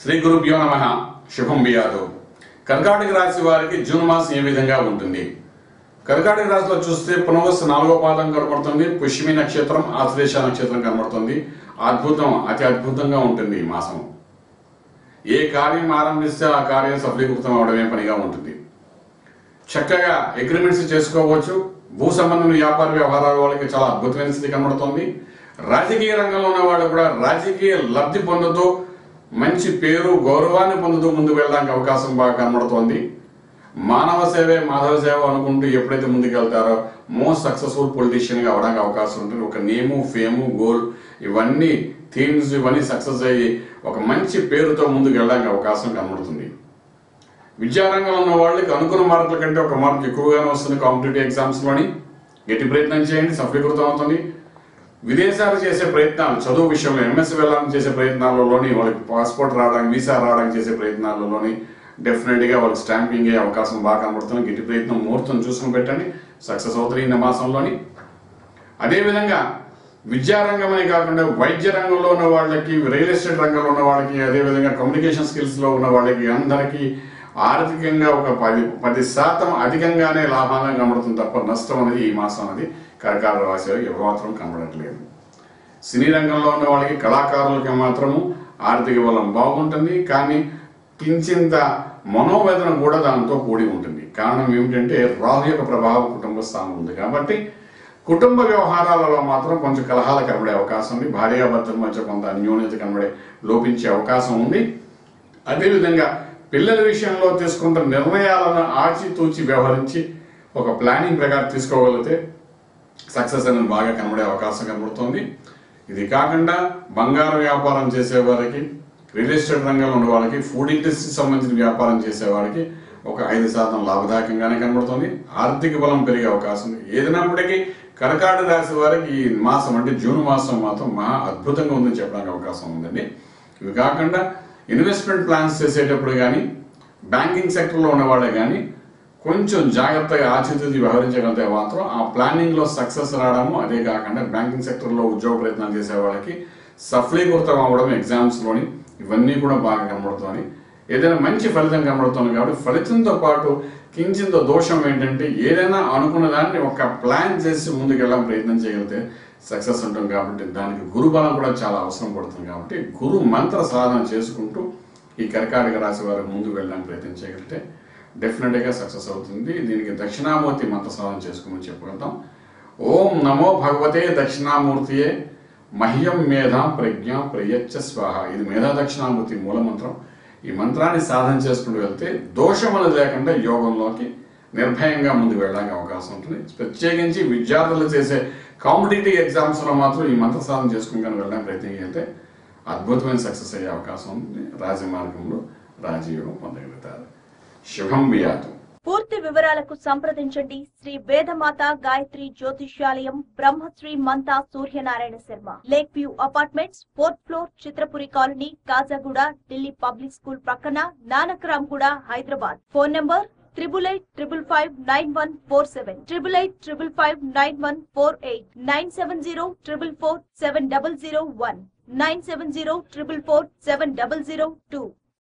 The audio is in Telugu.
శ్రీ గురుభ్యో నమః. శుభం బియాదు. కర్కాటక రాశి వారికి జూన్ మాసం ఏ విధంగా ఉంటుంది? కర్కాటక రాశిలో చూస్తే పునర్వసు 4వ పాదం కనబడుతుంది, పుష్యమి నక్షత్రం, ఆశ్లేష నక్షత్రం కనబడుతుంది. అద్భుతం, అతి అద్భుతంగా ఉంటుంది ఈ మాసం. ఏ కార్యం ఆరంభిస్తే ఆ కార్యం సఫలీకృతం అవడమే పనిగా ఉంటుంది. చక్కగా అగ్రిమెంట్స్ చేసుకోవచ్చు. భూ సంబంధమైన వ్యాపార వ్యవహారాల వాళ్ళకి చాలా అద్భుతమైన స్థితి కనబడుతుంది. రాజకీయ రంగంలో ఉన్న వాళ్ళు కూడా రాజకీయ లబ్ధి పొందుతూ మంచి పేరు గౌరవాన్ని పొందుతూ ముందుకు వెళ్ళడానికి అవకాశం బాగా కనబడుతోంది. మానవ సేవే మాధవ సేవ అనుకుంటూ ఎప్పుడైతే ముందుకు వెళ్తారో మోస్ట్ సక్సెస్ఫుల్ పొలిటీషియన్గా అవడానికి అవకాశం ఉంటుంది. ఒక నేము, ఫేము, గోల్ ఇవన్నీ థీమ్స్ ఇవన్నీ సక్సెస్ అయ్యి ఒక మంచి పేరుతో ముందుకు వెళ్ళడానికి అవకాశం కనబడుతుంది. విద్యారంగంలో ఉన్న వాళ్ళకి అనుకున్న మార్కుల కంటే ఒక మార్కు ఎక్కువగానే వస్తుంది. కాంపిటేటివ్ ఎగ్జామ్స్లోని గట్టి ప్రయత్నం చేయండి, సఫలీకృతం అవుతుంది. విదేశాలు చేసే ప్రయత్నాలు, చదువు విషయంలో ఎంఎస్ వెళ్ళాలని చేసే ప్రయత్నాలలోని, వాళ్ళకి పాస్పోర్ట్ రావడానికి, వీసా రావడానికి చేసే ప్రయత్నాలలోని డెఫినెట్గా వాళ్ళకి స్టాంపింగ్ అయ్యే అవకాశం బాగా కనబడుతుంది. గట్టి ప్రయత్నం ముహూర్తం చూసుకుని పెట్టండి, సక్సెస్ అవుతుంది ఈ మాసంలోని. అదేవిధంగా విద్యారంగమనే కాకుండా వైద్య రంగంలో ఉన్న వాళ్ళకి, రియల్ ఎస్టేట్ రంగంలో ఉన్న వాళ్ళకి, అదేవిధంగా కమ్యూనికేషన్ స్కిల్స్లో ఉన్న వాళ్ళకి అందరికీ ఆర్థికంగా ఒక 10% అధికంగానే లాభంగా కనబడుతుంది తప్ప నష్టం అనేది ఈ మాసం అనేది కర్కాటక రాశిలో ఏమాత్రం కనబడట్లేదు. సినీ రంగంలో ఉన్న వాళ్ళకి, కళాకారులకి మాత్రము ఆర్థిక బలం బాగుంటుంది. కానీ కించింత మనోవేదన కూడా దాంతో కూడి ఉంటుంది. కారణం ఏమిటంటే రాహు యొక్క ప్రభావం కుటుంబ స్థానం ఉంది కాబట్టి కుటుంబ వ్యవహారాలలో మాత్రం కొంచెం కలహాలు కనబడే అవకాశం ఉంది. భార్యాభర్తల మధ్య కొంత అన్యోన్యత కనబడే లోపించే అవకాశం ఉంది. అదేవిధంగా పిల్లల విషయంలో తీసుకుంటున్న నిర్ణయాలను ఆచితూచి వ్యవహరించి ఒక ప్లానింగ్ ప్రకారం తీసుకోగలిగితే సక్సెస్ అనేది బాగా కనబడే అవకాశం కనబడుతుంది. ఇది కాకుండా బంగారు వ్యాపారం చేసేవారికి, రియల్ ఎస్టేట్ రంగంలో ఉన్న వాళ్ళకి, ఫుడ్ ఇండస్ట్రీకి సంబంధించిన వ్యాపారం చేసేవారికి ఒక 5% లాభదాయకంగానే కనబడుతుంది. ఆర్థిక బలం పెరిగే అవకాశం ఉంది. ఏదైనప్పటికీ కర్కాటక రాశి వారికి ఈ మాసం అంటే జూన్ మాసం మాత్రం మహా అద్భుతంగా ఉందని చెప్పడానికి అవకాశం ఉందండి. ఇవి కాకుండా ఇన్వెస్ట్మెంట్ ప్లాన్స్ చేసేటప్పుడు కానీ, బ్యాంకింగ్ సెక్టర్లో ఉన్న వాళ్ళే కానీ కొంచెం జాగ్రత్తగా ఆచితూచి వ్యవహరించగలిగితే మాత్రం ఆ ప్లానింగ్లో సక్సెస్ రావడము, అదే కాకుండా బ్యాంకింగ్ సెక్టర్లో ఉద్యోగ ప్రయత్నాలు చేసే వాళ్ళకి సఫలీకృతం అవ్వడం, ఎగ్జామ్స్లోని ఇవన్నీ కూడా బాగా కనబడుతుంది. ఏదైనా మంచి ఫలితం కనబడుతుంది కాబట్టి ఫలితంతో పాటు కించింత దోషం ఏంటంటే ఏదైనా అనుకున్న దాన్ని ఒక ప్లాన్ చేసి ముందుకు వెళ్ళడం ప్రయత్నం చేయగలిగితే సక్సెస్ ఉంటుంది. కాబట్టి దానికి గురుబలం కూడా చాలా అవసరం పడుతుంది. కాబట్టి గురు మంత్ర సాధన చేసుకుంటూ ఈ కర్కాటక రాశి వారు ముందుకు వెళ్ళడానికి ప్రయత్నం చేయగలిగితే డెఫినెట్గా సక్సెస్ అవుతుంది. దీనికి దక్షిణామూర్తి మంత్ర సాధన చేసుకోమని చెప్పగలుగుతాం. ఓం నమో భగవతే దక్షిణామూర్తియే మహ్యం మేధాం ప్రజ్ఞ ప్రయచ్చ స్వాహ. ఇది మేధా దక్షిణామూర్తి మూల మంత్రం. ఈ మంత్రాన్ని సాధన చేసుకుంటూ వెళ్తే దోషం అనేది లేకుండా యోగంలోకి నిర్భయంగా ముందుకు వెళ్ళడానికి అవకాశం ఉంటుంది. ప్రత్యేకించి విద్యార్థులు చేసే కాంపిటేటివ్ ఎగ్జామ్స్లో మాత్రం ఈ మంత్ర సాధన చేసుకుని వెళ్ళడానికి ప్రయత్నం చేస్తే అద్భుతమైన సక్సెస్ అయ్యే అవకాశం ఉంటుంది. రాజమార్గంలో రాజయోగం పొందగలుగుతారు. శుభం బియాతు. పూర్తి వివరాలకు సంప్రదించండి Shri Vedamata Gayatri Jyotishyalayam, Brahmashri Manta Suryanarayana Sharma, lake view apartments, 4th floor, Chitrapuri colony, Kajaguda, Delhi public school ప్రక్కన, నానక్రామ్గూడ, హైదరాబాద్. Phone number 8885559147, 8885559148, 9704447001, 9704447002.